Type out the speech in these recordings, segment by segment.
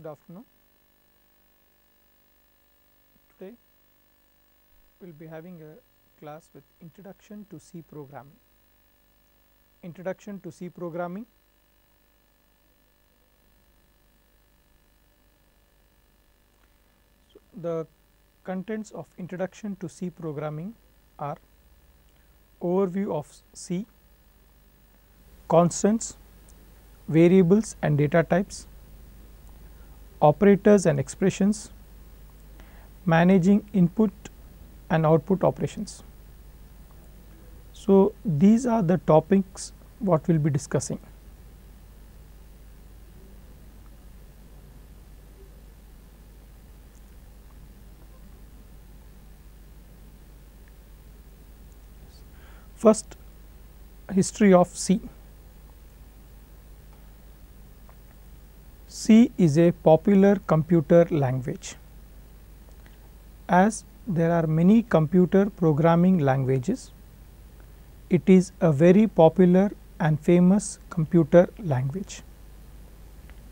Good afternoon. Today we will be having a class with Introduction to C Programming. Introduction to C Programming. So, the contents of Introduction to C Programming are overview of C, constants, variables and data types, operators and expressions, managing input and output operations. So, these are the topics what we will be discussing. First, history of C. C is a popular computer language. As there are many computer programming languages, it is a very popular and famous computer language.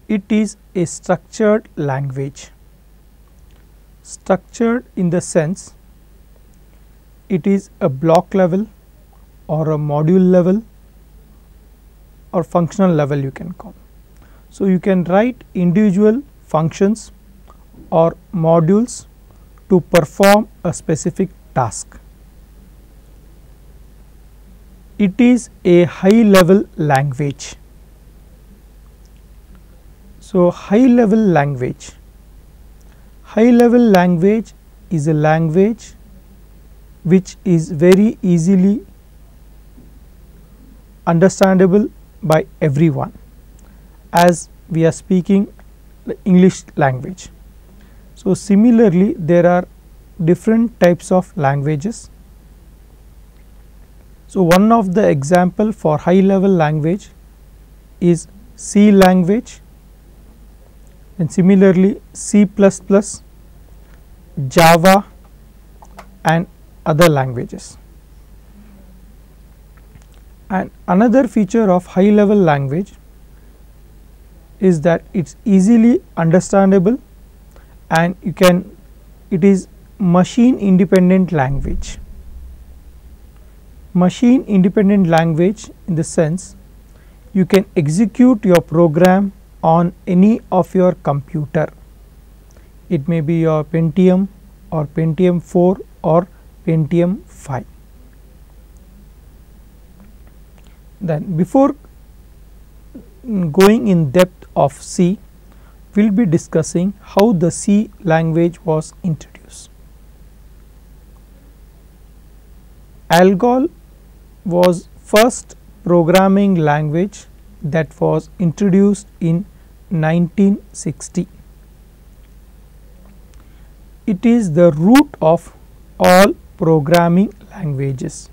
It is a structured language. Structured in the sense it is a block level or a module level or functional level you can call. So, you can write individual functions or modules to perform a specific task. It is a high level language. So, high level language is a language which is very easily understandable by everyone, as we are speaking the English language. So, similarly there are different types of languages. So, one of the example for high level language is C language, and similarly C++, Java and other languages. And another feature of high level language is that it is easily understandable and it is machine independent language. Machine independent language in the sense you can execute your program on any of your computer. It may be your Pentium or Pentium 4 or Pentium 5. Then before going in depth of C, we will be discussing how the C language was introduced. ALGOL was first programming language that was introduced in 1960. It is the root of all programming languages.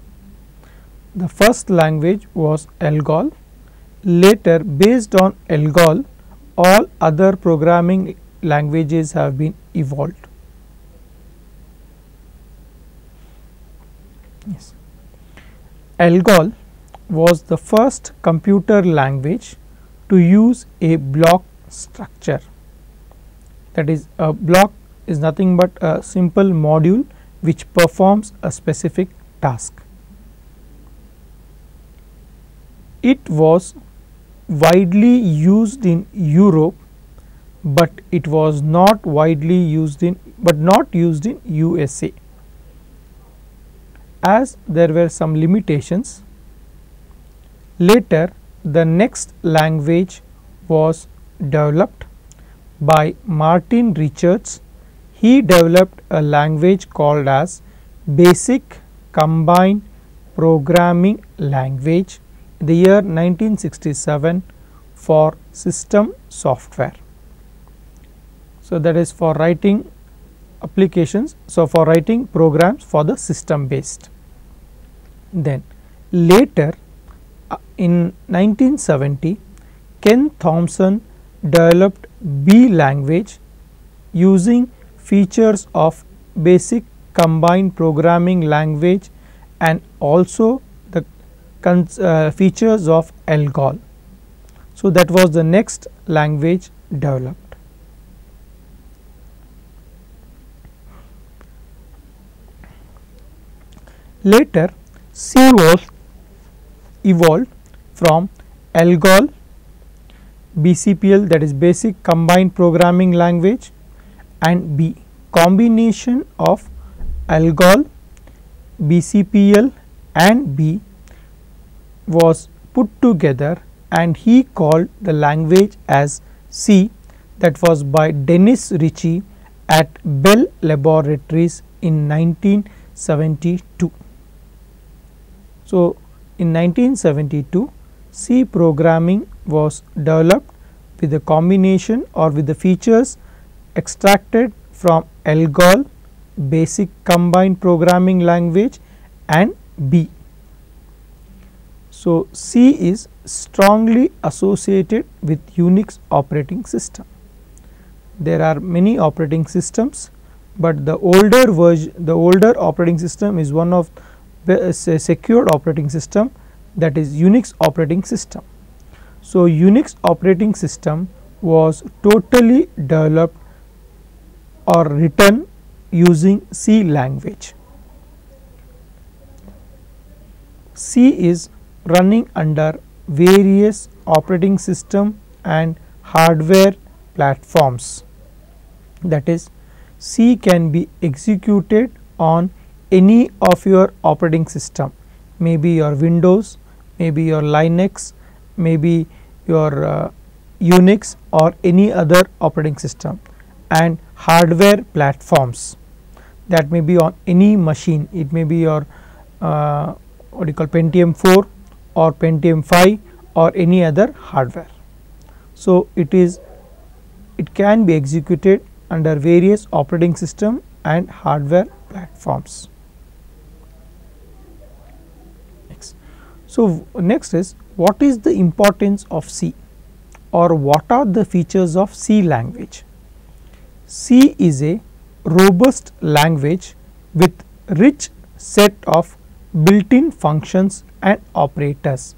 The first language was ALGOL. Later, based on ALGOL, all other programming languages have been evolved. Yes. ALGOL was the first computer language to use a block structure. That is, a block is nothing but a simple module which performs a specific task. It was widely used in Europe, but it was not widely used in USA, as there were some limitations. Later, the next language was developed by Martin Richards. He developed a language called as Basic Combined Programming Language in the year 1967 for system software. So, that is for writing applications, so for writing programs for the system based. Then later in 1970, Ken Thompson developed B language using features of Basic Combined Programming Language and also the features of ALGOL. So, that was the next language developed. Later C was evolved from ALGOL, BCPL, that is Basic Combined Programming Language, and B, combination of ALGOL, BCPL and B was put together, and he called the language as C. That was by Dennis Ritchie at Bell Laboratories in 1972. So, in 1972 C programming was developed with the combination or with the features extracted from ALGOL, Basic Combined Programming Language, and B. So, C is strongly associated with Unix operating system. There are many operating systems, but the older operating system is one of the secured operating system, that is Unix operating system. So, Unix operating system was totally developed or written using C language. C is running under various operating system and hardware platforms. That is, C can be executed on any of your operating system, maybe your Windows, maybe your Linux, maybe your Unix or any other operating system, and hardware platforms that may be on any machine. It may be your what you call Pentium 4 or Pentium 5 or any other hardware. So, it can be executed under various operating system and hardware platforms. So, next is, what is the importance of C, or what are the features of C language? C is a robust language with rich set of built-in functions and operators.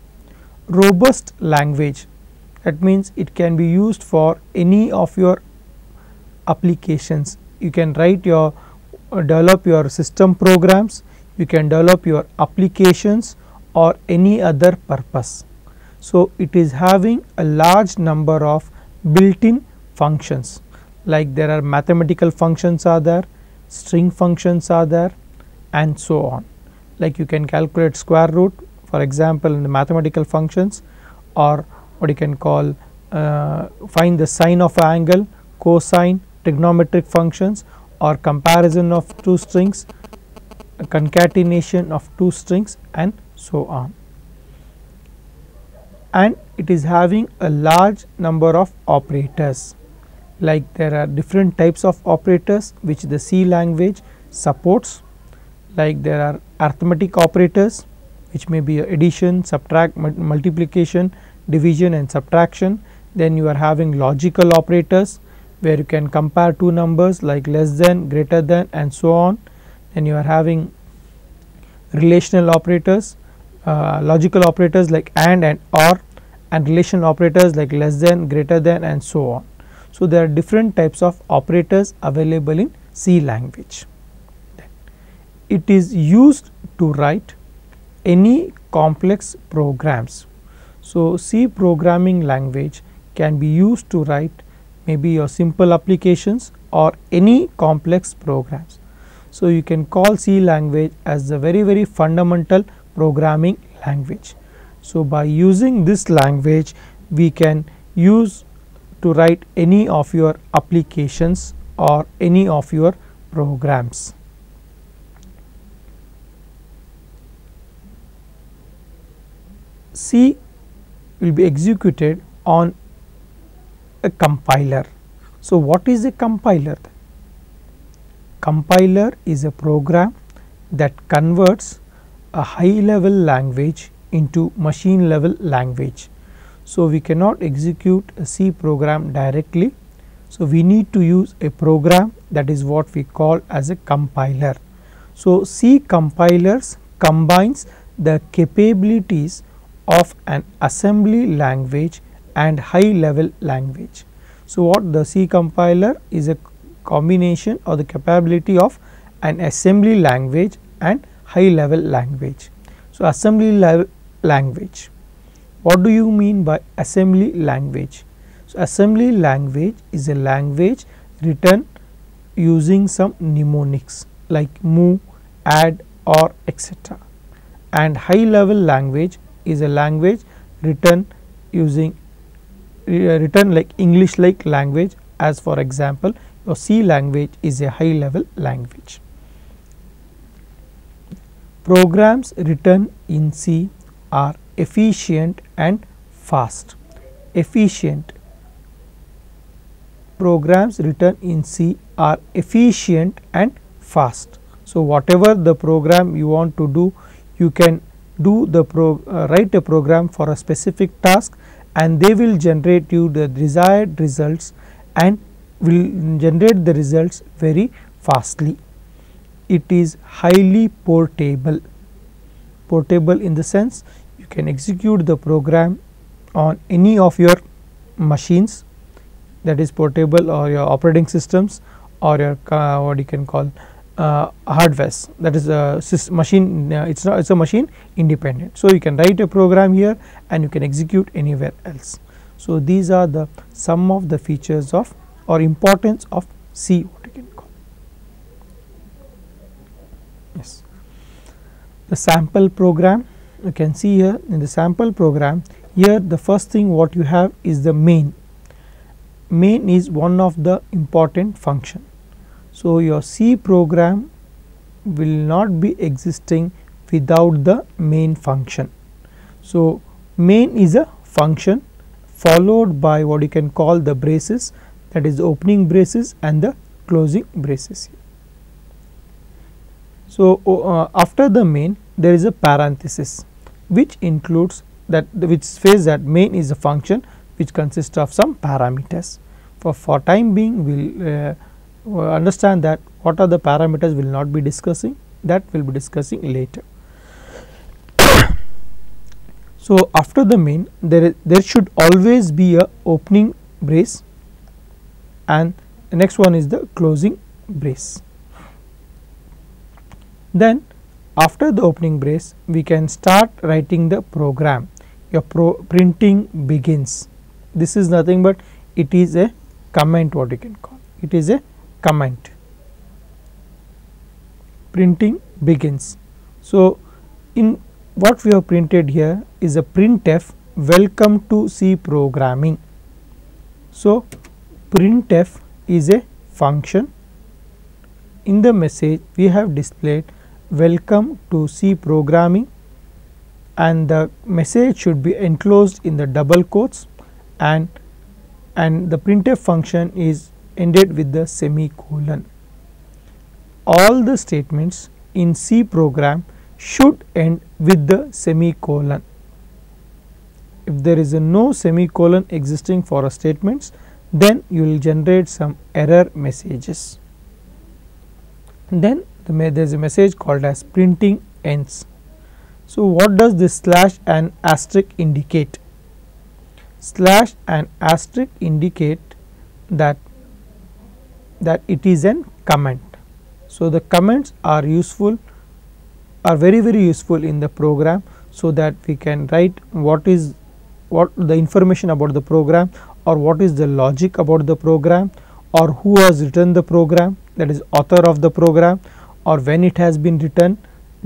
Robust language, that means it can be used for any of your applications. You can develop your system programs, you can develop your applications or any other purpose. So, it is having a large number of built-in functions, like there are mathematical functions are there, string functions are there, and so on. Like you can calculate square root, for example, in the mathematical functions, or what you can call find the sine of an angle, cosine, trigonometric functions, or comparison of two strings, concatenation of two strings, and so on. And it is having a large number of operators, like there are different types of operators which the C language supports, like there are arithmetic operators which may be addition, subtract, multiplication, division and subtraction. Then you are having logical operators where you can compare two numbers like less than, greater than, and so on. Then you are having relational operators, logical operators like and or, and relational operators like less than, greater than, and so on. So, there are different types of operators available in C language. It is used to write any complex programs. So, C programming language can be used to write maybe your simple applications or any complex programs. So, you can call C language as the very fundamental programming language. So, by using this language we can use to write any of your applications or any of your programs. C will be executed on a compiler. So, what is a compiler? Compiler is a program that converts a high level language into machine level language. So, we cannot execute a C program directly. So, we need to use a program, that is what we call as a compiler. So, C compilers combines the capabilities of an assembly language and high level language. So, what the C compiler is a combination or the capability of an assembly language and high level language. So, assembly level language. What do you mean by assembly language? So, assembly language is a language written using some mnemonics like move, add, or etc. And high level language is a language written using written like English like language, as for example your C language is a high level language. Programs written in C are efficient and fast. Efficient. Programs written in C are efficient and fast. So, whatever the program you want to do, you can do the write a program for a specific task, and they will generate you the desired results and will generate the results very fastly. It is highly portable. Portable in the sense you can execute the program on any of your machines, that is portable, or your operating systems, or your what you can call hardwares, that is a machine, it is a machine independent. So, you can write a program here and you can execute anywhere else. So, these are the some of the features of or importance of C, what you can call. Yes. The sample program, you can see here in the sample program, here the first thing what you have is the main. Main is one of the important function. So, your C program will not be existing without the main function. So, main is a function followed by what you can call the braces, that is the opening braces and the closing braces. So, after the main there is a parenthesis which includes that, which says that main is a function which consists of some parameters. For time being we will understand that what are the parameters we will not be discussing, that we will be discussing later. So, after the main there should always be a opening brace, and the next one is the closing brace. Then after the opening brace we can start writing the program. Your printing begins. This is nothing but it is a comment, what you can call, it is a comment. Printing begins. So, in what we have printed here is a printf welcome to C programming. So, printf is a function. In the message we have displayed welcome to C programming, and the message should be enclosed in the double quotes, and the printf function is ended with the semicolon. All the statements in C program should end with the semicolon. If there is a no semicolon existing for a statements, then you will generate some error messages. Then there is a message called as printing ends. So, what does this slash and asterisk indicate? Slash and asterisk indicate that it is an comment. So, the comments are useful, are very useful in the program, so that we can write what the information about the program, or what is the logic about the program, or who has written the program, that is author of the program, or when it has been written,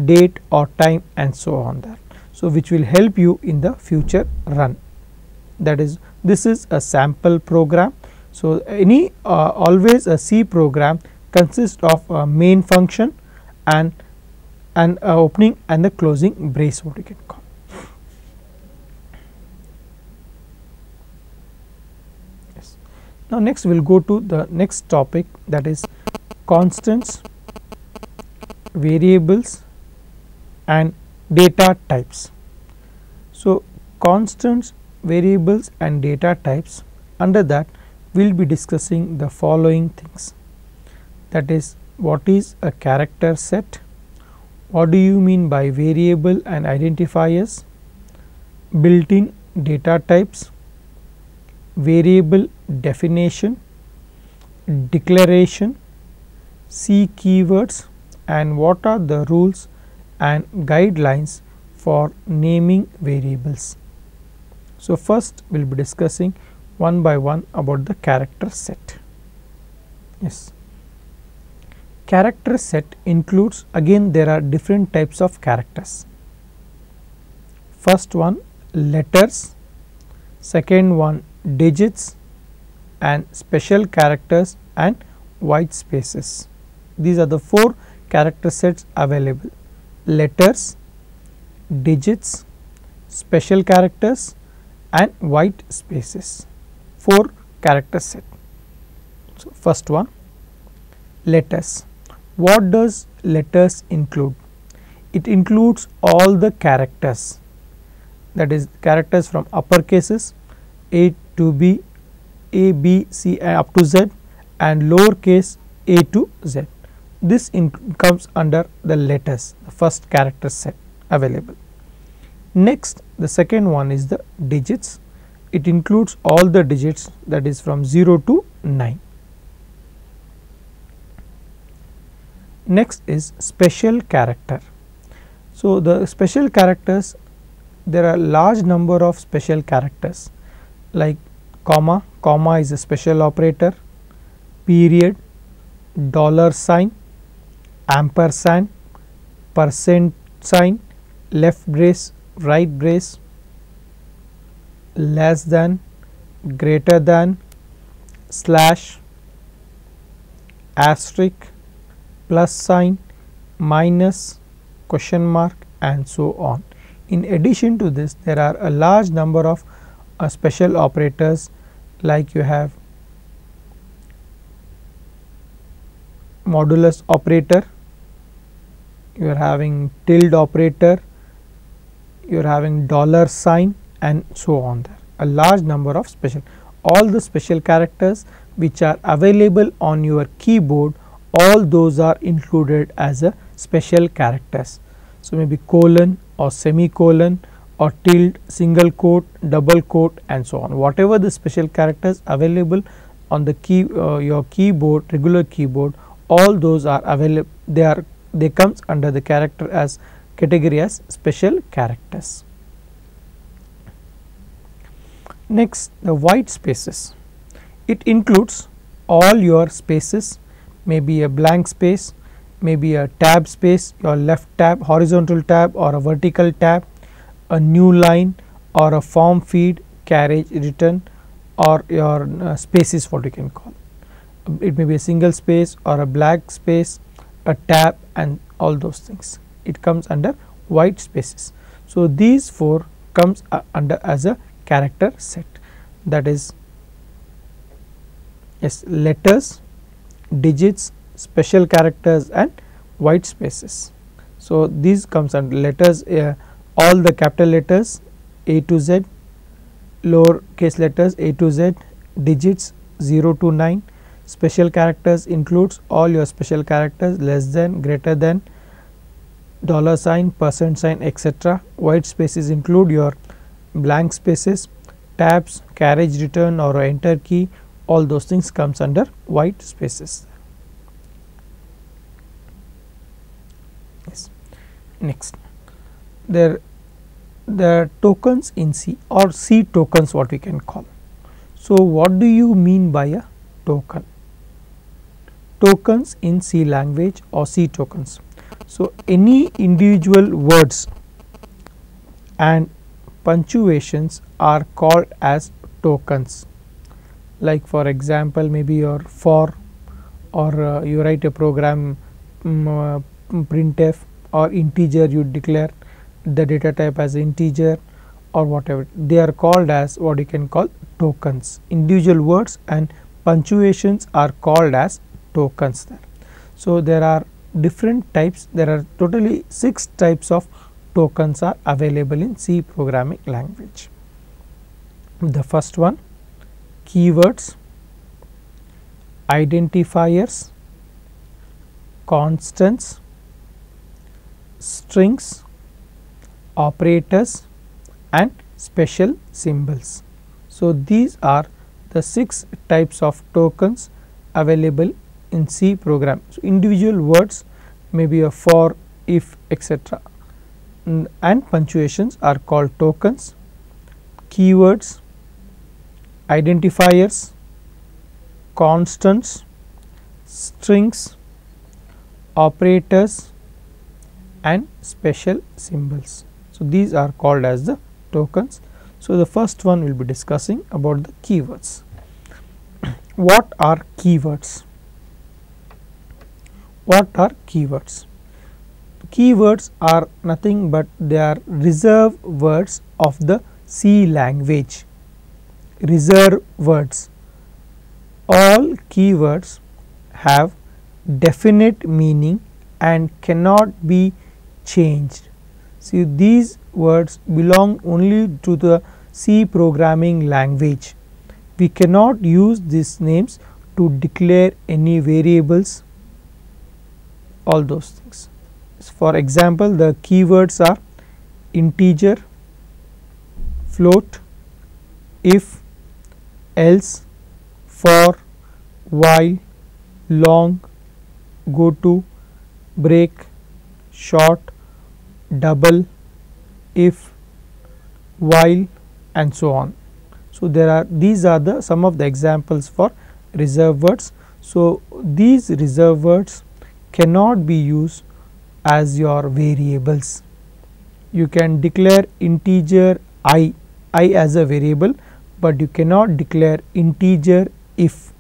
date or time, and so on that. So, which will help you in the future run. That is, this is a sample program. So, any always a C program consists of a main function and opening and the closing brace, what you can call. Yes. Now, next we will go to the next topic, that is constants, variables and data types. So, constants, variables and data types, under that we will be discussing the following things, that is what is a character set, what do you mean by variable and identifiers, built-in data types, variable definition, declaration, C keywords, and what are the rules and guidelines for naming variables. So, first we will be discussing one by one about the character set. Yes, character set includes, again there are different types of characters. First one letters, second one digits, and special characters and white spaces. These are the 4 character sets available: letters, digits, special characters and white spaces. 4 character set. So, first one letters. What does letters include? It includes all the characters, that is characters from upper cases A to B, A, B, C up to Z, and lower case A to Z. This comes under the letters, the first character set available. Next, the second one is the digits. It includes all the digits, that is from 0 to 9. Next is special character. So, the special characters, there are large number of special characters like comma, comma is a special operator, period, dollar sign, ampersand, percent sign, left brace, right brace, less than, greater than, slash, asterisk, plus sign, minus, question mark, and so on. In addition to this, there are a large number of special operators, like you have modulus operator, you are having tilde operator, you are having dollar sign, and so on. There a large number of special, all the special characters which are available on your keyboard, all those are included as a special characters. So, maybe colon or semicolon or tilde, single quote, double quote, and so on. Whatever the special characters available on the key your keyboard, regular keyboard, all those are available. They comes under the character as category as special characters. Next, the white spaces. It includes all your spaces, maybe a blank space, maybe a tab space, your left tab, horizontal tab or a vertical tab, a new line or a form feed, carriage return, or your spaces, what you can call. It may be a single space or a blank space, a tab, and all those things. It comes under white spaces. So, these 4 comes under as a character set, that is yes, letters, digits, special characters and white spaces. So, these comes under letters, all the capital letters A to Z, lower case letters A to Z, digits 0 to 9, special characters includes all your special characters less than, greater than, dollar sign, percent sign, etc. White spaces include your blank spaces, tabs, carriage return or enter key, all those things comes under white spaces. Yes. Next, the tokens in C or C tokens, what we can call. So, what do you mean by a token? Tokens in C language or C tokens. So, any individual words and punctuations are called as tokens. Like for example, maybe your for, or you write a program printf, or integer you declare the data type as integer or whatever, they are called as what you can call tokens. Individual words and punctuations are called as tokens there. So, there are different types, there are totally 6 types of tokens are available in C programming language. The first one, keywords, identifiers, constants, strings, operators and special symbols. So, these are the 6 types of tokens available in C program. So, individual words may be a for, if, etc. And punctuations are called tokens, keywords, identifiers, constants, strings, operators and special symbols. So, these are called as the tokens. So, the first one we will be discussing about the keywords. What are keywords? What are keywords? Keywords are nothing but they are reserved words of the C language. Reserved words. All keywords have definite meaning and cannot be changed. See, these words belong only to the C programming language. We cannot use these names to declare any variables, all those things. For example, the keywords are integer, float, if, else, for, while, long, go to, break, short, double, if, while and so on. So, these are the some of the examples for reserved words. So, these reserved words cannot be used as your variables. You can declare integer I as a variable, but you cannot declare integer if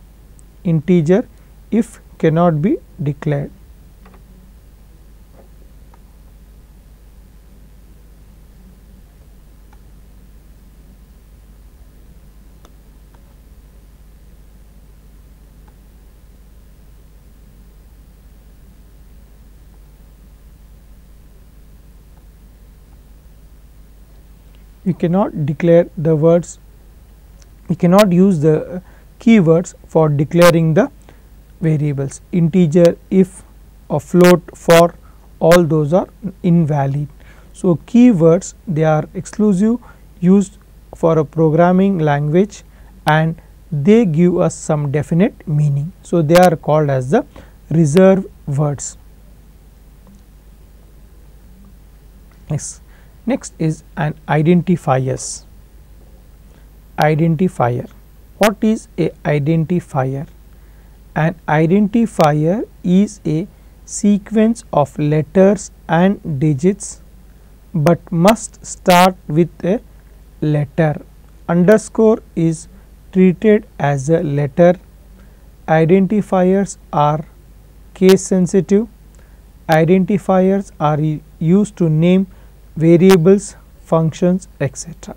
cannot be declared. We cannot declare the words, we cannot use the keywords for declaring the variables. Integer, if, or float, for, all those are invalid. So, keywords they are exclusive used for a programming language and they give us some definite meaning. So, they are called as the reserved words. Next is an identifiers. Identifier. What is a identifier? An identifier is a sequence of letters and digits, but must start with a letter. Underscore is treated as a letter. Identifiers are case sensitive. Identifiers are used to name variables, functions, etc.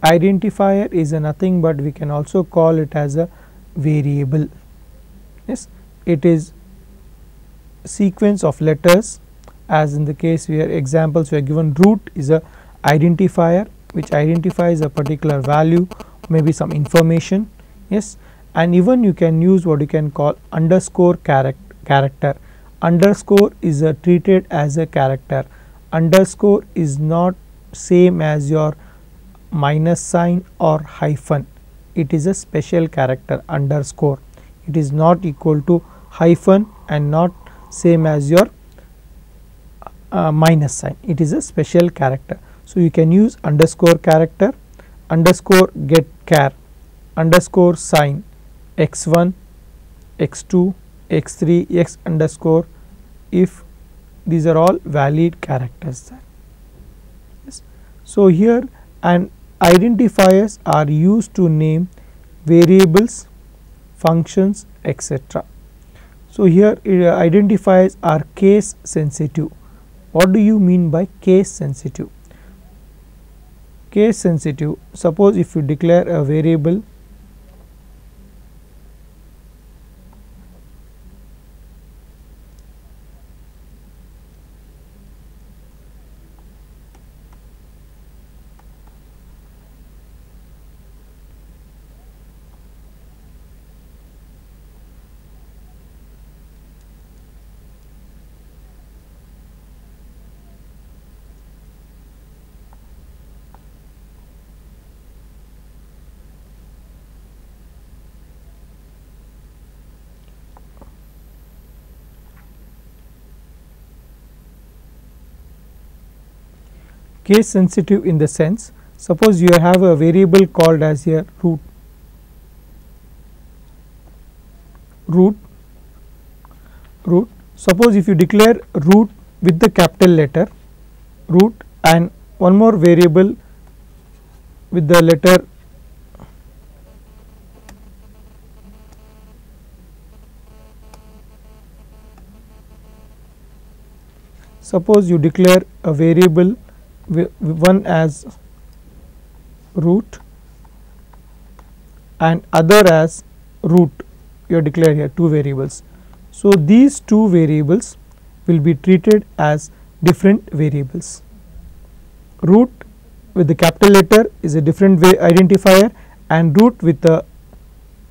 Identifier is a nothing but we can also call it as a variable. Yes, it is sequence of letters, as in the case where examples we are given. Root is a identifier which identifies a particular value, maybe some information. Yes, and even you can use what you can call underscore character. Underscore is treated as a character. Underscore is not same as your minus sign or hyphen. It is a special character. Underscore, it is not equal to hyphen and not same as your minus sign. It is a special character. So, you can use underscore character, underscore get char, underscore sign, x1, x2, x3, x underscore, if, these are all valid characters there. Yes. So, here and identifiers are used to name variables, functions, etc. So, here identifiers are case sensitive. What do you mean by case sensitive? Case sensitive, suppose if you declare a variable case sensitive in the sense, suppose you have a variable called as here root. Suppose if you declare root with the capital letter root and one more variable with the letter suppose you declare a variable one as root and other as root, you declare here two variables. So, these two variables will be treated as different variables. Root with the capital letter is a different identifier and root with the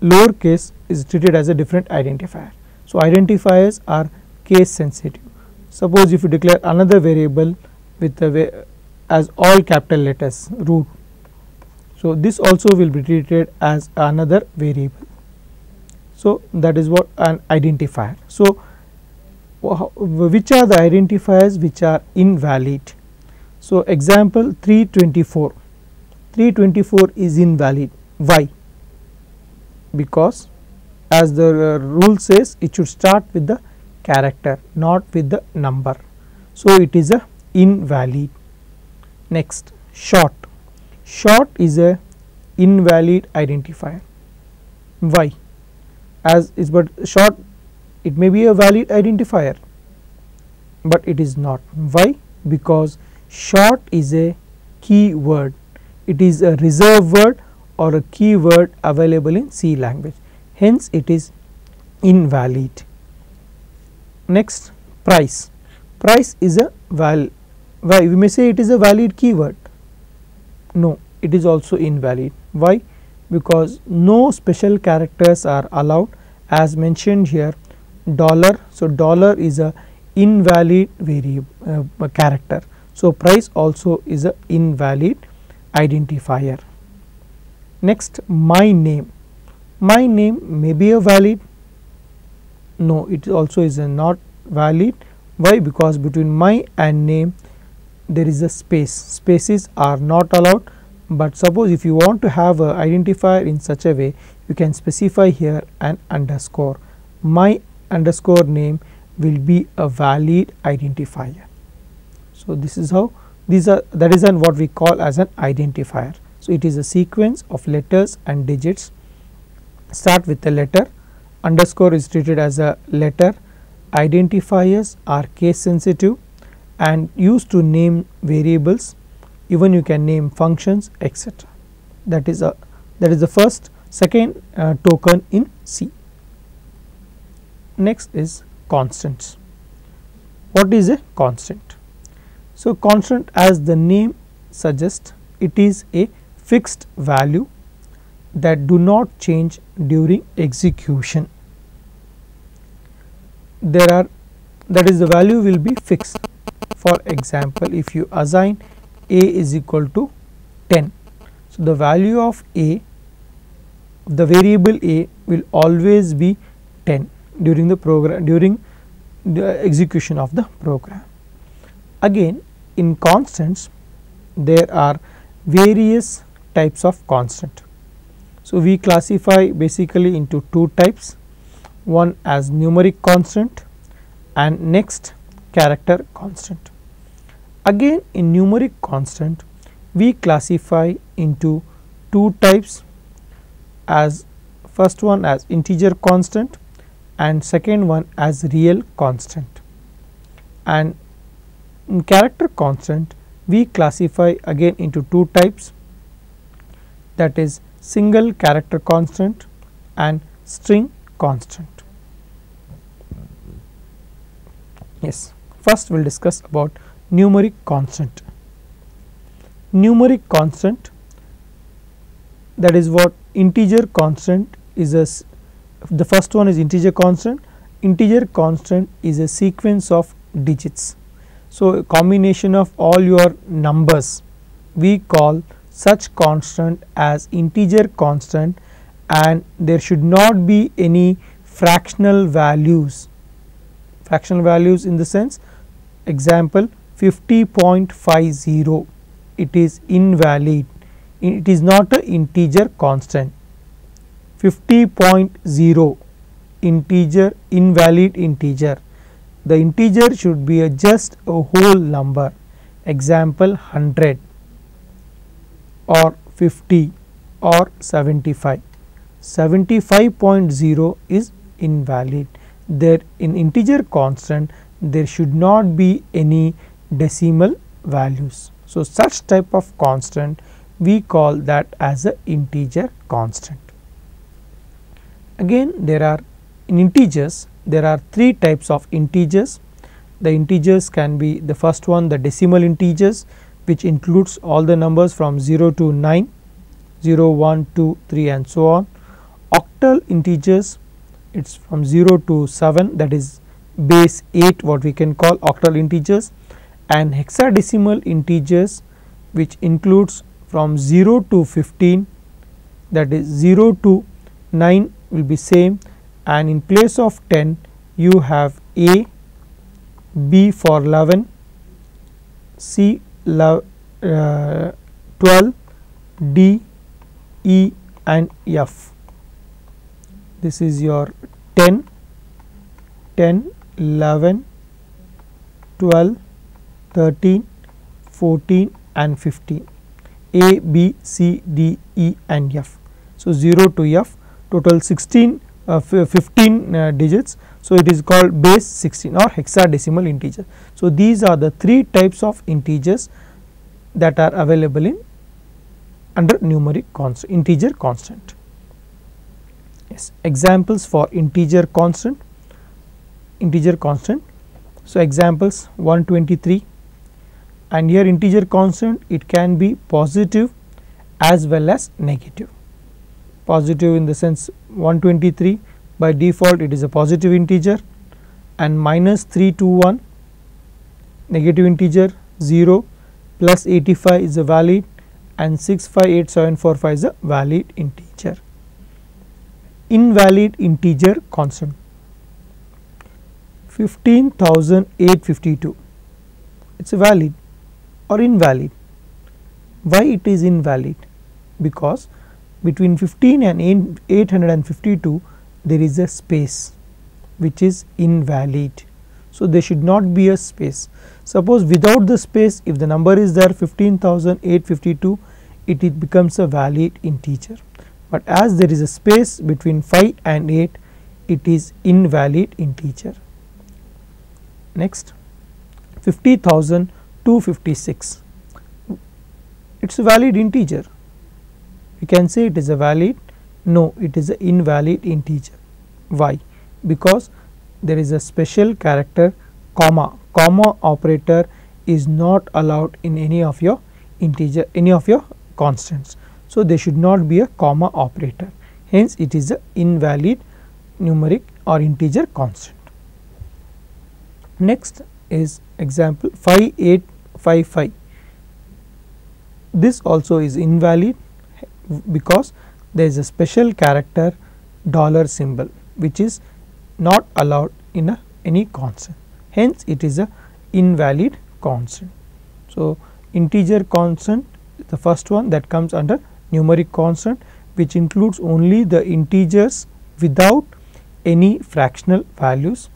lower case is treated as a different identifier. So, identifiers are case sensitive. Suppose if you declare another variable with the as all capital letters root. So, this also will be treated as another variable. So, that is what an identifier. So, which are the identifiers which are invalid? So, example 324 is invalid. Why? Because as the rule says, it should start with the character, not with the number. So, it is a invalid. Next, short is a invalid identifier. Why? As is but short, it may be a valid identifier, but it is not. Why? Because short is a keyword, it is a reserved word or a keyword available in C language, hence it is invalid. Next, price is a why we may say it is a valid keyword? No, it is also invalid. Why? Because no special characters are allowed as mentioned here dollar. So, dollar is a invalid variable character. So, price also is a invalid identifier. Next, my name may be a valid. No, it also is a not valid. Why? Because between my and name there is a space. Spaces are not allowed, but suppose if you want to have a identifier in such a way, you can specify here an underscore. My underscore name will be a valid identifier. So, this is how that is what we call as an identifier. So, it is a sequence of letters and digits, start with a letter, underscore is treated as a letter, identifiers are case sensitive and used to name variables, even you can name functions, etc. That is the second token in C. Next is constants. What is a constant? So, constant, as the name suggests, it is a fixed value that do not change during execution. That is, the value will be fixed. For example, if you assign a is equal to 10. So, the value of a, the variable a will always be 10 during the program, during the execution of the program. Again, in constants there are various types of constant. So, we classify basically into two types, one as numeric constant and next character constant. Again, in numeric constant we classify into two types, as first one as integer constant and second one as real constant. And in character constant we classify again into two types, that is single character constant and string constant. Yes, first we will discuss about numeric constant. Numeric constant, that is what integer constant is the first one is integer constant. Integer constant is a sequence of digits. So, a combination of all your numbers, we call such constant as integer constant, and there should not be any fractional values. Fractional values in the sense, example 50.50, it is invalid, it is not a integer constant. 50.0 integer, invalid integer, the integer should be just a whole number, example 100 or 50 or 75. 75.0 is invalid. There in integer constant there should not be any decimal values. So, such type of constant we call that as a integer constant. Again there are in integers there are three types of integers. The integers can be the first one, the decimal integers, which includes all the numbers from 0 to 9, 0, 1, 2, 3 and so on. Octal integers, it is from 0 to 7, that is base 8, what we can call octal integers, and hexadecimal integers which includes from 0 to 15, that is 0 to 9 will be same, and in place of 10 you have A, B for 11, C 12, D, E and F. This is your 10, 11, 12, 13, 14 and 15, A, B, C, D, E and F. So, 0 to F, total 15 digits. So, it is called base 16 or hexadecimal integer. So, these are the three types of integers that are available in under numeric constant, integer constant. Yes, examples for integer constant. So, examples 123, and here integer constant it can be positive as well as negative. Positive in the sense 123 by default it is a positive integer, and minus 321 negative integer, 0 plus 85 is a valid, and 658745 is a valid integer. Invalid integer constant 15,852, it is a valid or invalid. Why it is invalid? Because between 15 and 852 there is a space which is invalid. So, there should not be a space. Suppose without the space, if the number is there 15,852, it becomes a valid integer, but as there is a space between 5 and 8, it is invalid integer. Next, 50,256, it is a valid integer. We can say it is a valid, no, it is an invalid integer. Why? Because there is a special character comma operator is not allowed in any of your integer, any of your constants. So, there should not be a comma operator, hence it is an invalid numeric or integer constant. Next is example 5855, this also is invalid because there is a special character dollar symbol which is not allowed in any constant, hence it is a invalid constant. So, integer constant is the first one that comes under numeric constant, which includes only the integers without any fractional values,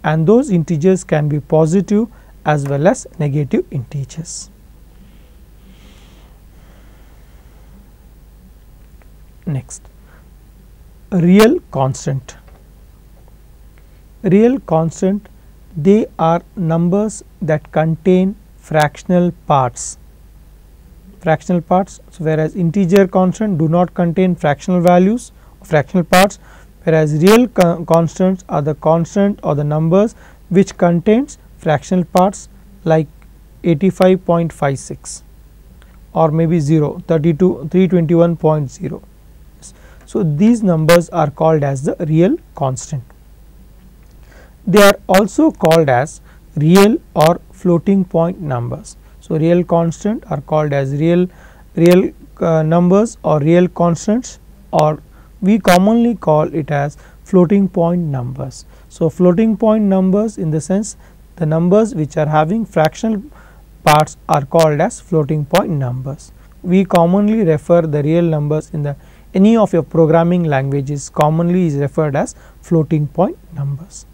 and those integers can be positive as well as negative integers. Next, real constant. Real constant, they are numbers that contain fractional parts. So, whereas integer constant do not contain fractional values, fractional parts, whereas real constants are the constant or the numbers which contains fractional parts like 85.56 or maybe 0, 321.0. So, these numbers are called as the real constant. They are also called as real or floating point numbers. So, real constant are called as real numbers or real constants, or we commonly call it as floating point numbers. So, floating point numbers in the sense the numbers which are having fractional parts are called as floating point numbers. We commonly refer the real numbers in the any of your programming languages commonly is referred as floating point numbers.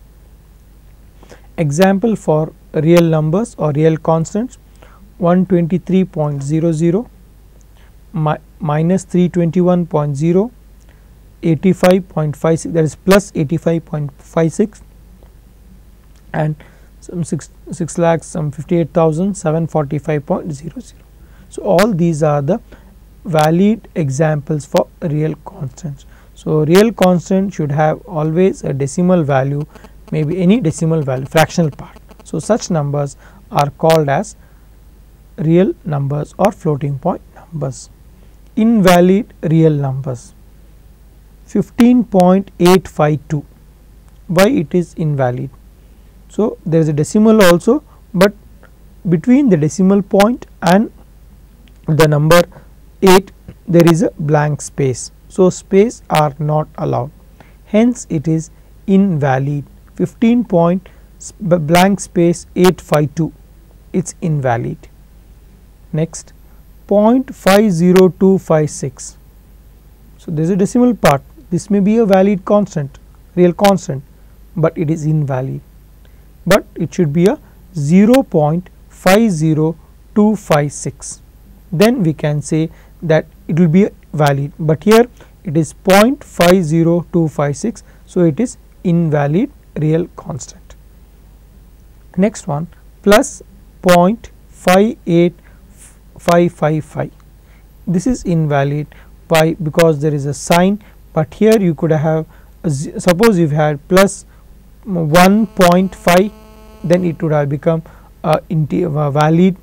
Example for real numbers or real constants: 123.00 minus 321.0, 85.56, that is plus 85.56, and some 6 lakhs some 58,745.00. So, all these are the valid examples for real constants. So, real constant should have always a decimal value, maybe any decimal value, fractional part. So, such numbers are called as real numbers or floating point numbers. Invalid real numbers: 15.852. Why it is invalid? So, there is a decimal also, but between the decimal point and the number 8 there is a blank space. So, space are not allowed, hence it is invalid. 15 point blank space 852, it is invalid. Next, 0.50256. So, there is a decimal part, this may be a valid constant, real constant, but it is invalid, but it should be a 0.50256, then we can say that it will be valid, but here it is 0.50256. So, it is invalid real constant. Next one, plus 0.58555, this is invalid. Why? Because there is a sign, but here you could have suppose you had plus 1.5, then it would have become a valid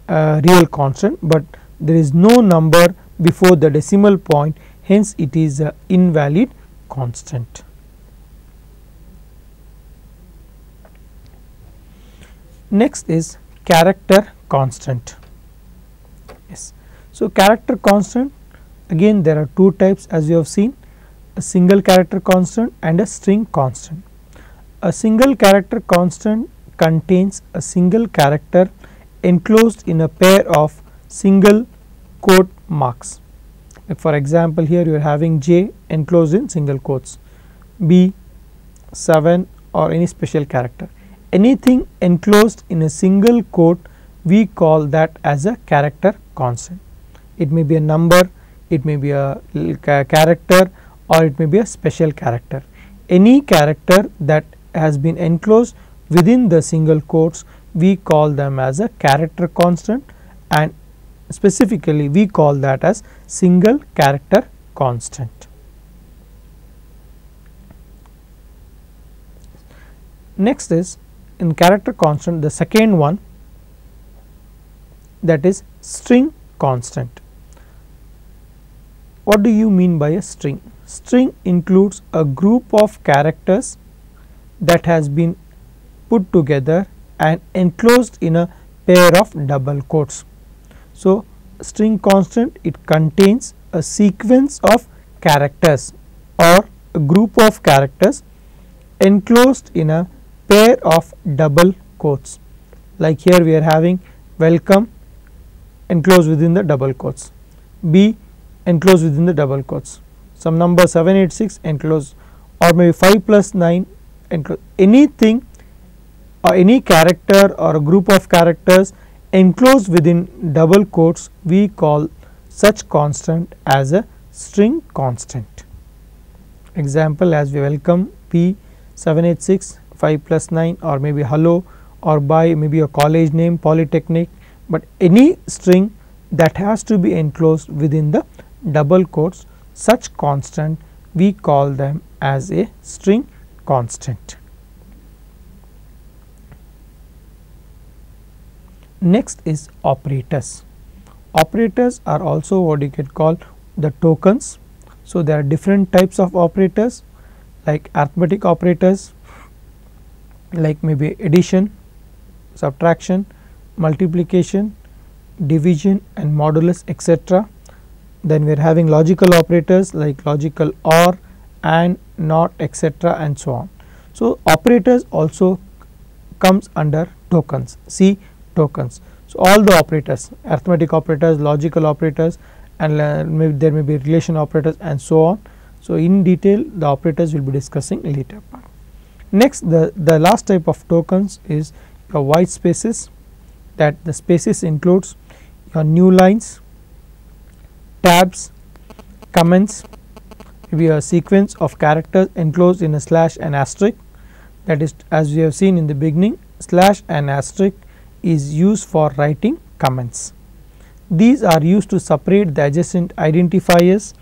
real constant, but there is no number before the decimal point, hence it is a invalid constant. Next is character constant. Yes. So, character constant, again there are two types, as you have seen, a single character constant and a string constant. A single character constant contains a single character enclosed in a pair of single quote marks. Like for example, here you are having J enclosed in single quotes, B, 7 or any special character. Anything enclosed in a single quote, we call that as a character constant. It may be a number, it may be a character, or it may be a special character. Any character that has been enclosed within the single quotes, we call them as a character constant, and specifically we call that as single character constant. Next is in character constant, the second one, that is string constant. What do you mean by a string? String includes a group of characters that has been put together and enclosed in a pair of double quotes. So, string constant, it contains a sequence of characters or a group of characters enclosed in a pair of double quotes. Like here we are having welcome enclosed within the double quotes, B enclosed within the double quotes, some number 786 enclosed, or maybe 5 plus 9 enclosed. Anything or any character or a group of characters enclosed within double quotes, we call such constant as a string constant. Example, as we welcome, P 786, 5 plus 9, or maybe hello, or by maybe a college name, polytechnic, but any string that has to be enclosed within the double quotes, such constant we call them as a string constant. Next is operators. Operators are also what you can call the tokens. So, there are different types of operators, like arithmetic operators, like maybe addition, subtraction, multiplication, division and modulus, etc. Then we are having logical operators like logical OR, AND, NOT, etc. and so on. So, operators also comes under tokens, C tokens. So, all the operators, arithmetic operators, logical operators, and there may be relation operators and so on. So, in detail the operators will be discussing later part. Next, the last type of tokens is your white spaces, that the spaces includes your new lines, tabs, comments, maybe a sequence of characters enclosed in a slash and asterisk, that is, as we have seen in the beginning, slash and asterisk is used for writing comments. These are used to separate the adjacent identifiers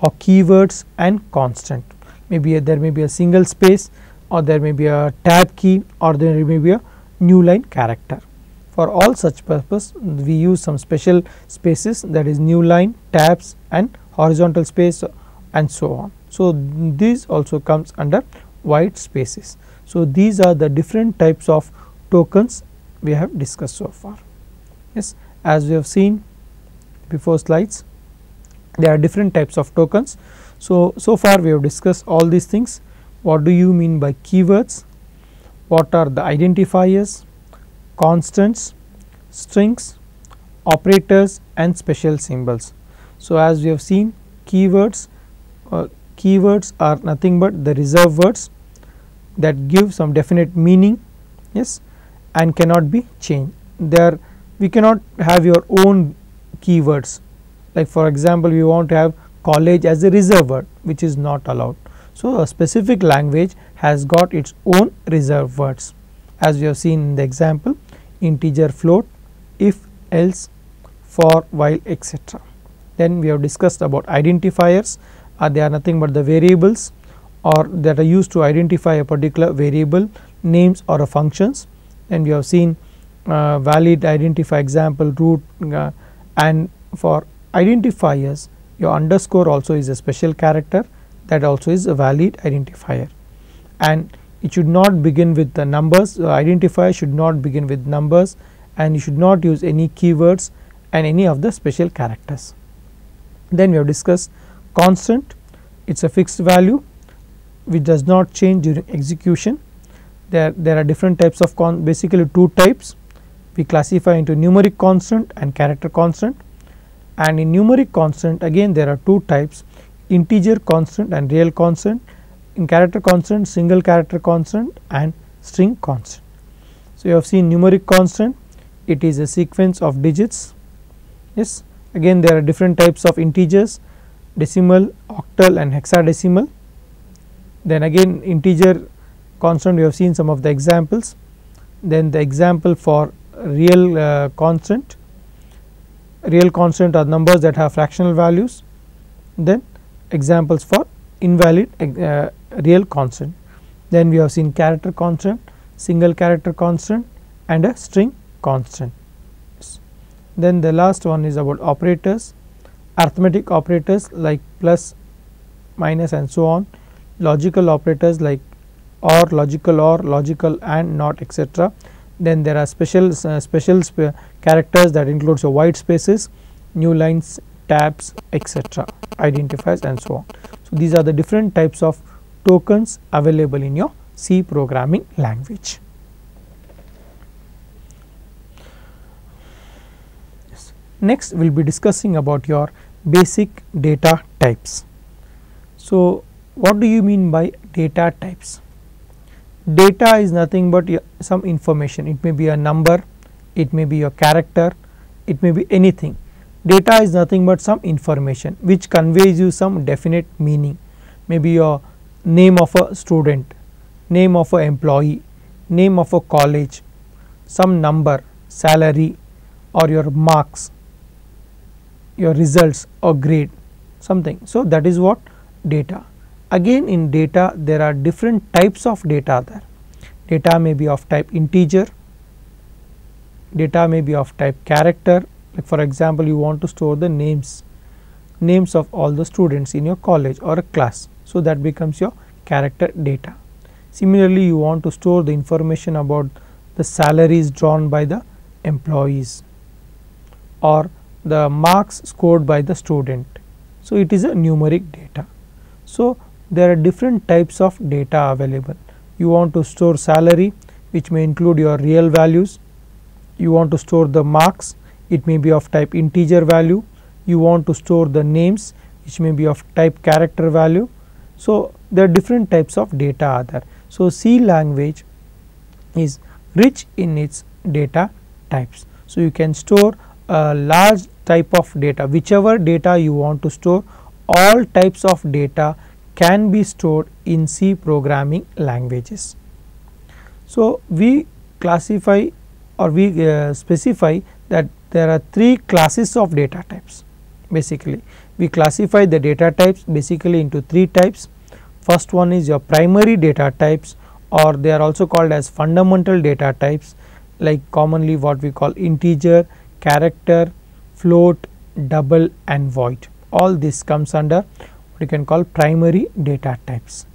or keywords and constant. Maybe there may be a single space, or there may be a tab key, or there may be a new line character. For all such purpose we use some special spaces, that is new line, tabs, and horizontal space and so on. So, this also comes under white spaces. So, these are the different types of tokens we have discussed so far. Yes, as we have seen before slides, there are different types of tokens. So far we have discussed all these things. What do you mean by keywords? What are the identifiers, constants, strings, operators, and special symbols? So, as we have seen, keywords are nothing but the reserved words that give some definite meaning, yes, and cannot be changed. There we cannot have your own keywords, like for example, we want to have college as a reserved word, which is not allowed. So, a specific language has got its own reserved words, as we have seen in the example: integer, float, if, else, for, while, etc. Then we have discussed about identifiers. They are nothing but the variables or that are used to identify a particular variable, names, or a functions. And we have seen valid identifier, example, root, and for identifiers your underscore also is a special character, that also is a valid identifier, and it should not begin with the numbers. Identifier should not begin with numbers, and you should not use any keywords and any of the special characters. Then we have discussed constant. It is a fixed value which does not change during execution. There are different types of basically two types. We classify into numeric constant and character constant, and in numeric constant again there are two types: integer constant and real constant. In character constant, single character constant and string constant. So, you have seen numeric constant, it is a sequence of digits. Yes, again there are different types of integers: decimal, octal, and hexadecimal. Then again integer constant, we have seen some of the examples. Then the example for real constant. Real constant are numbers that have fractional values. Then examples for invalid real constant. Then we have seen character constant, single character constant, and a string constant. Then the last one is about operators: arithmetic operators like plus, minus, and so on; logical operators like or, logical and, not, etc. Then there are special characters that includes your white spaces, new lines, tabs, etc., identifiers, and so on. So, these are the different types of tokens available in your C programming language. Yes. Next we will be discussing about your basic data types. So, what do you mean by data types? Data is nothing but some information. It may be a number, it may be a character, it may be anything. Data is nothing but some information which conveys you some definite meaning, maybe your name of a student, name of a employee, name of a college, some number, salary, or your marks, your results or grade, something. So, that is what data. Again in data there are different types of data there. Data may be of type integer, data may be of type character. Like for example, you want to store the names of all the students in your college or a class. So, that becomes your character data. Similarly, you want to store the information about the salaries drawn by the employees or the marks scored by the student. So, it is a numeric data. So, there are different types of data available. You want to store salary, which may include your real values, you want to store the marks, it may be of type integer value, you want to store the names which may be of type character value. So, there are different types of data are there. So, C language is rich in its data types. So, you can store a large type of data, whichever data you want to store, all types of data can be stored in C programming languages. So, we classify or we specify that there are 3 classes of data types. Basically, we classify the data types basically into 3 types. First one is your primary data types, or they are also called as fundamental data types, like commonly what we call integer, character, float, double and void. All this comes under what you can call primary data types.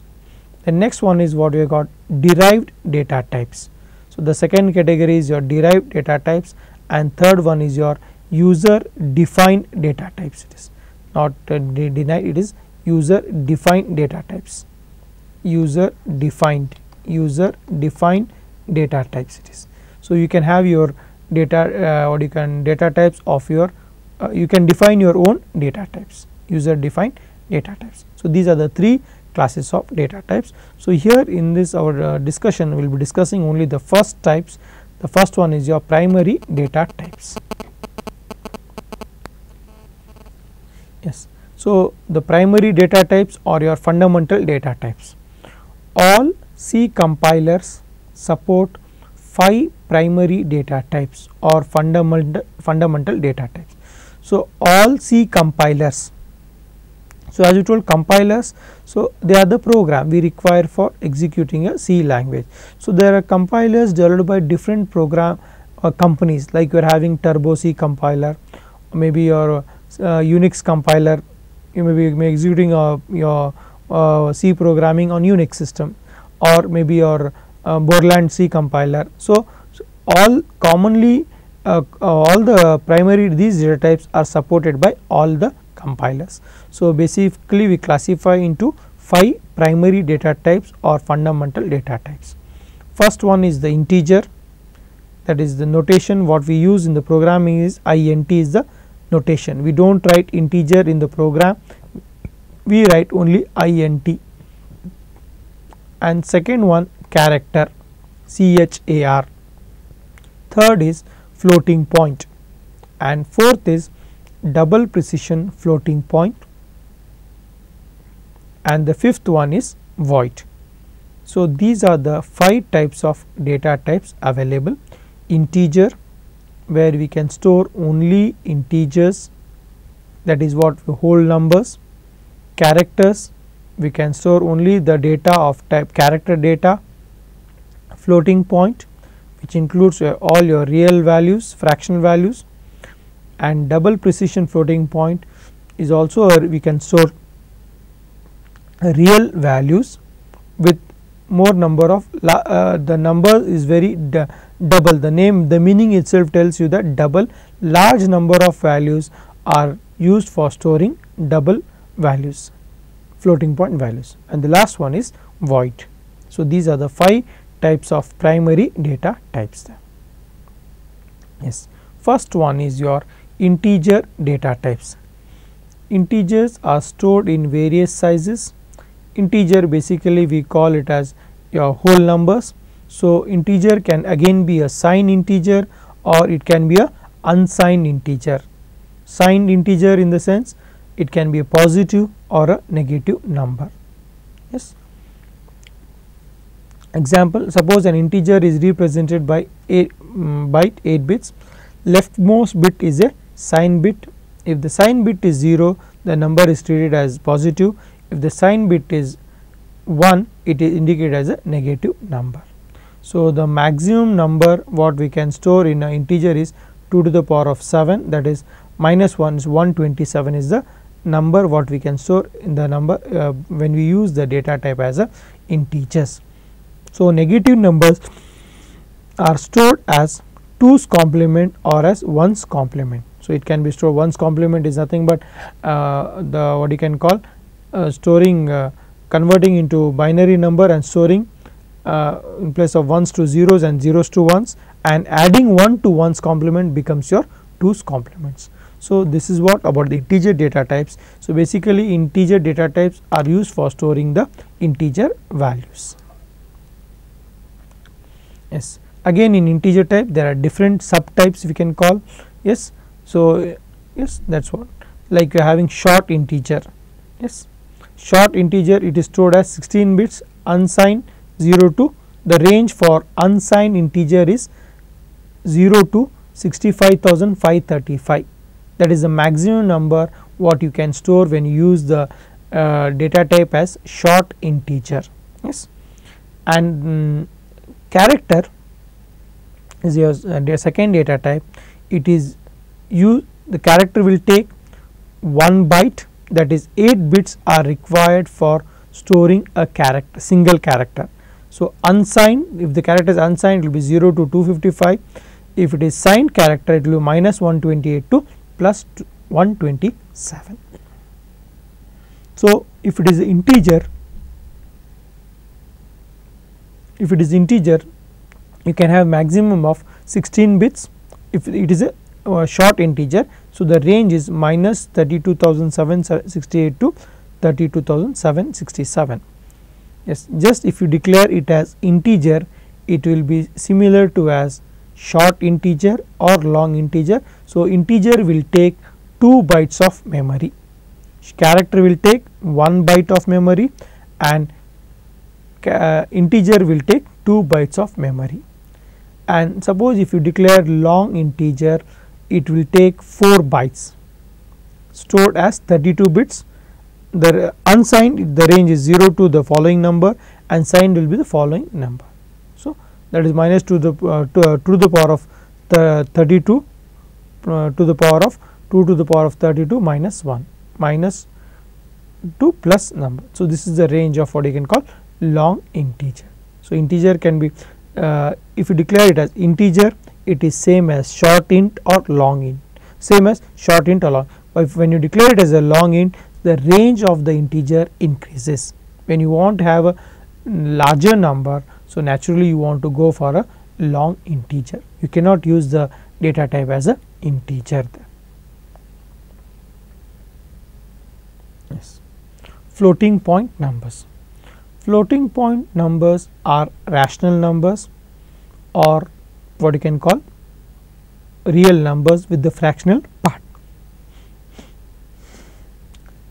The next one is what we got derived data types. So, the second category is your derived data types, and third one is your user defined data types. It is not denied, it is user defined data types. User defined data types it is. So, you can have your data what you can data types of your you can define your own data types, user defined data types. So, these are the 3 classes of data types. So, here in this our discussion we will be discussing only the first types. The first one is your primary data types. Yes. So, the primary data types or your fundamental data types. All C compilers support 5 primary data types or fundamental data types. So, all C compilers. So, as you told compilers, so they are the program we require for executing a C language. So, there are compilers developed by different program companies, like you are having Turbo C compiler, maybe your Unix compiler, you may be executing your C programming on Unix system, or maybe your Borland C compiler. So, all commonly all the primary these data types are supported by all the compilers. So, basically we classify into 5 primary data types or fundamental data types. First one is the integer, that is the notation what we use in the programming is int is the notation. We do not write integer in the program, we write only int. And second one character, char. Third is floating point, and fourth is double precision floating point, and the fifth one is void. So, these are the 5 types of data types available. Integer, where we can store only integers, that is what whole numbers. Characters, we can store only the data of type character data. Floating point, which includes all your real values, fractional values, and double precision floating point is also we can store real values with more number of the number is very double, the meaning itself tells you that double, large number of values are used for storing double values, floating point values, and the last one is void. So, these are the 5 types of primary data types there. Yes, first one is your integer data types. Integers are stored in various sizes. Integer basically we call it as your whole numbers. So, integer can again be a signed integer or it can be a unsigned integer. Signed integer in the sense it can be a positive or a negative number. Yes. Example, suppose an integer is represented by 8 bits, leftmost bit is a signed bit. If the signed bit is 0, the number is treated as positive. If the signed bit is 1, it is indicated as a negative number. So, the maximum number what we can store in an integer is 2 to the power of 7, that is minus 1 is 127 is the number what we can store in the number when we use the data type as a integers. So, negative numbers are stored as 2's complement or as 1's complement. So, it can be stored 1's complement is nothing but the what you can call storing converting into binary number and storing in place of 1s to 0s and 0s to 1s, and adding 1 to 1's complement becomes your 2's complements. So, this is what about the integer data types. So, basically integer data types are used for storing the integer values. Yes, again in integer type there are different subtypes we can call. Yes, so yes, that is what, like you are having short integer. Yes, short integer, it is stored as 16 bits, unsigned 0 to, the range for unsigned integer is 0 to 65,535. that is the maximum number what you can store when you use the data type as short integer. Yes, and character is your second data type. It is the character will take 1 byte, that is 8 bits are required for storing a character, single character. So, unsigned, if the character is unsigned, it will be 0 to 255. If it is signed character, it will be minus 128 to plus 127. So, if it is integer, you can have maximum of 16 bits if it is a short integer. So, the range is minus 32,768 to 32,767. Yes, just if you declare it as integer, it will be similar to as short integer or long integer. So, integer will take 2 bytes of memory, character will take 1 byte of memory, and integer will take 2 bytes of memory. And suppose if you declare long integer, it will take 4 bytes stored as 32 bits. The unsigned, the range is 0 to the following number, and signed will be the following number. So, that is minus to the power of 32 to the power of 2 to the power of 32 minus 1 minus 2 plus number. So, this is the range of what you can call long integer. So, integer can be if you declare it as integer, it is same as short int or long int, same as short int or long. But when you declare it as a long int, the range of the integer increases. When you want to have a larger number, so naturally you want to go for a long integer. You cannot use the data type as a integer there. Yes. Floating point numbers. Floating point numbers are rational numbers, or what you can call real numbers with the fractional part.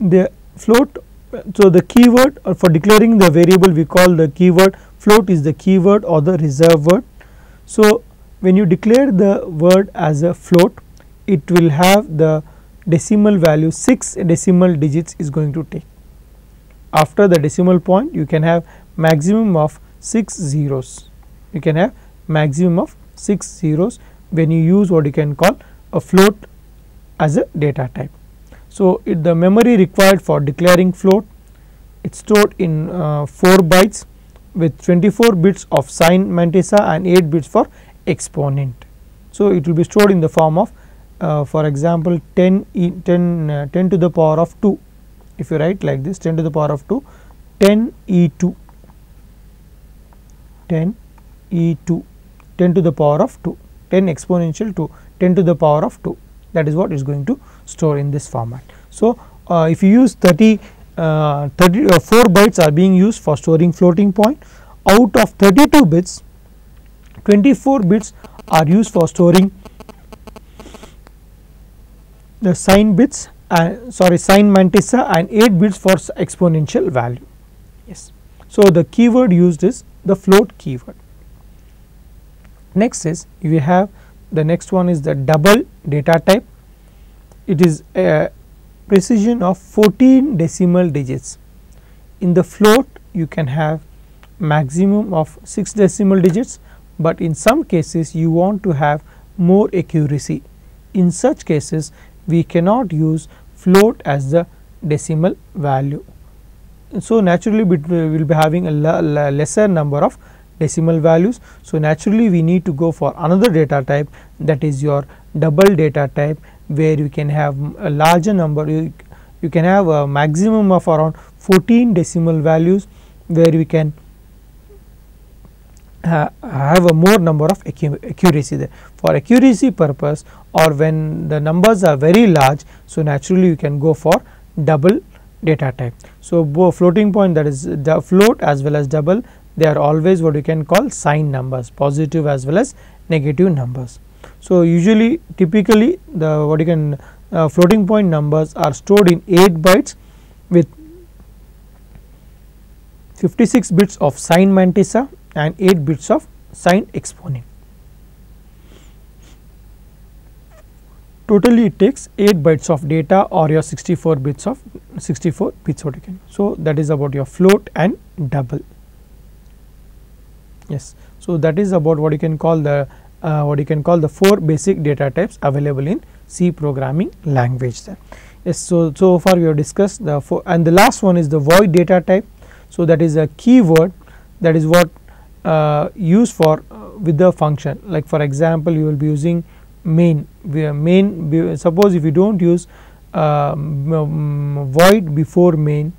The float, so the keyword for declaring the variable we call the keyword. Float is the keyword or the reserve word. So, when you declare the word as a float, it will have the decimal value 6 decimal digits is going to take. After the decimal point, you can have maximum of 6 zeros. You can have maximum of 6 zeros when you use what you can call a float as a data type. So, the memory required for declaring float, it is stored in 4 bytes with 24 bits of sign mantissa and 8 bits for exponent. So, it will be stored in the form of for example 10 to the power of 2. If you write like this, 10 to the power of 2, 10 e2, 10 e2, 10 to the power of 2, 10 exponential 2, 10 to the power of 2, that is what is going to store in this format. So, if you use 4 bytes are being used for storing floating point. Out of 32 bits, 24 bits are used for storing the sign bits, sign mantissa, and 8 bits for exponential value. Yes. So, the keyword used is the float keyword. Next is we have the next one is the double data type. It is a precision of 14 decimal digits. In the float, you can have maximum of 6 decimal digits, but in some cases you want to have more accuracy. In such cases, we cannot use float as the decimal value. So, naturally we will be having a lesser number of decimal values. So, naturally we need to go for another data type, that is your double data type, where you can have a larger number. You can have a maximum of around 14 decimal values, where we can have a more number of accuracy there. For accuracy purpose, or when the numbers are very large, so naturally you can go for double data type. So both floating point, that is the float as well as double, they are always what you can call sign numbers, positive as well as negative numbers. So usually typically the what you can floating point numbers are stored in 8 bytes with 56 bits of sign mantissa and 8 bits of sign exponent. Totally it takes 8 bytes of data or your 64 bits what you can. So that is about your float and double. Yes, so that is about what you can call the 4 basic data types available in C programming language there. Yes, so far we have discussed the 4, and the last one is the void data type. So that is a keyword, that is what used for with the function. Like for example, you will be using main, suppose if you do not use void before main,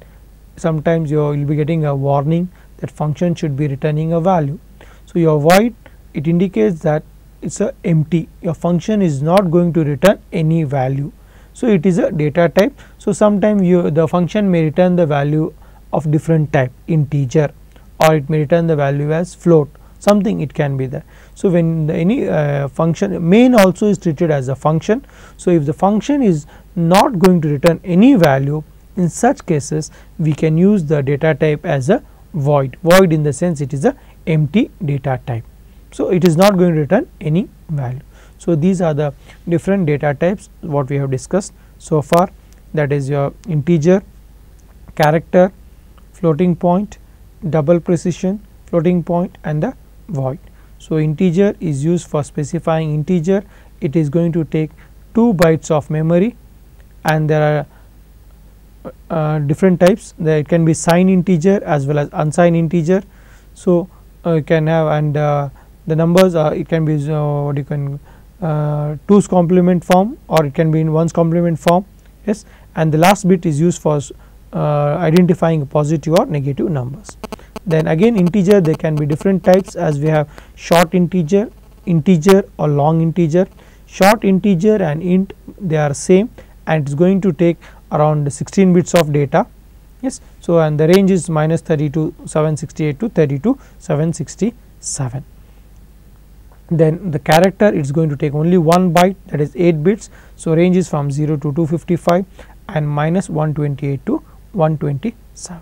sometimes you will be getting a warning that function should be returning a value. So your void, it indicates that it is a empty, your function is not going to return any value. So it is a data type. So sometimes the function may return the value of different type, integer, or it may return the value as float, something it can be there. So when any function, main also is treated as a function. So if the function is not going to return any value, in such cases we can use the data type as a void. Void in the sense it is a empty data type. So it is not going to return any value. So these are the different data types what we have discussed so far, that is your integer, character, floating point, double precision, floating point, and the void. So integer is used for specifying integer, it is going to take 2 bytes of memory, and there are different types, there it can be signed integer as well as unsigned integer. So you can have, and the numbers are, it can be what you can 2's complement form, or it can be in 1's complement form. Yes, and the last bit is used for identifying positive or negative numbers. Then again integer, there can be different types, as we have short integer, integer or long integer. Short integer and int, they are same, and it is going to take around 16 bits of data. Yes, so and the range is -32,768 to 32,767. Then the character, it is going to take only 1 byte, that is 8 bits. So range is from 0 to 255 and -128 to 127.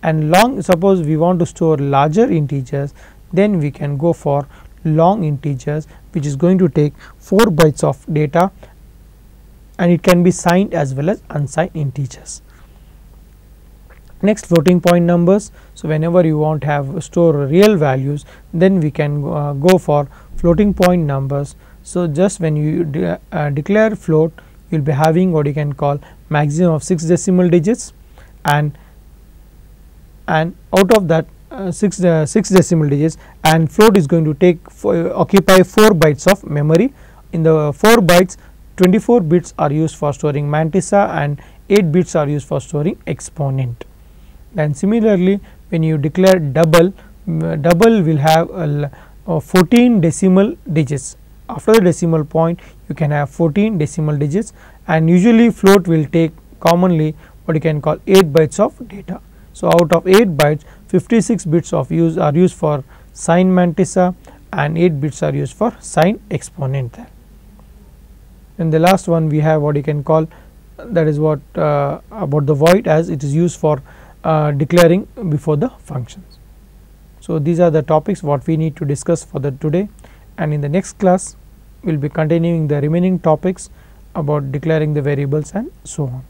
And long, suppose we want to store larger integers, then we can go for long integers, which is going to take 4 bytes of data, and it can be signed as well as unsigned integers. Next, floating point numbers. So whenever you want to have store real values, then we can go for floating point numbers. So just when you declare float, you will be having what you can call maximum of 6 decimal digits, and out of that 6 decimal digits, and float is going to take occupy 4 bytes of memory. In the 4 bytes, 24 bits are used for storing mantissa and 8 bits are used for storing exponent. Then similarly, when you declare double, double will have 14 decimal digits. After the decimal point, you can have 14 decimal digits, and usually float will take commonly what you can call 8 bytes of data. So out of 8 bytes, 56 bits of are used for sign mantissa and 8 bits are used for sign exponent there. And the last one we have what you can call, that is what about the void, as it is used for declaring before the functions. So these are the topics what we need to discuss for the today, and in the next class we will be continuing the remaining topics about declaring the variables and so on.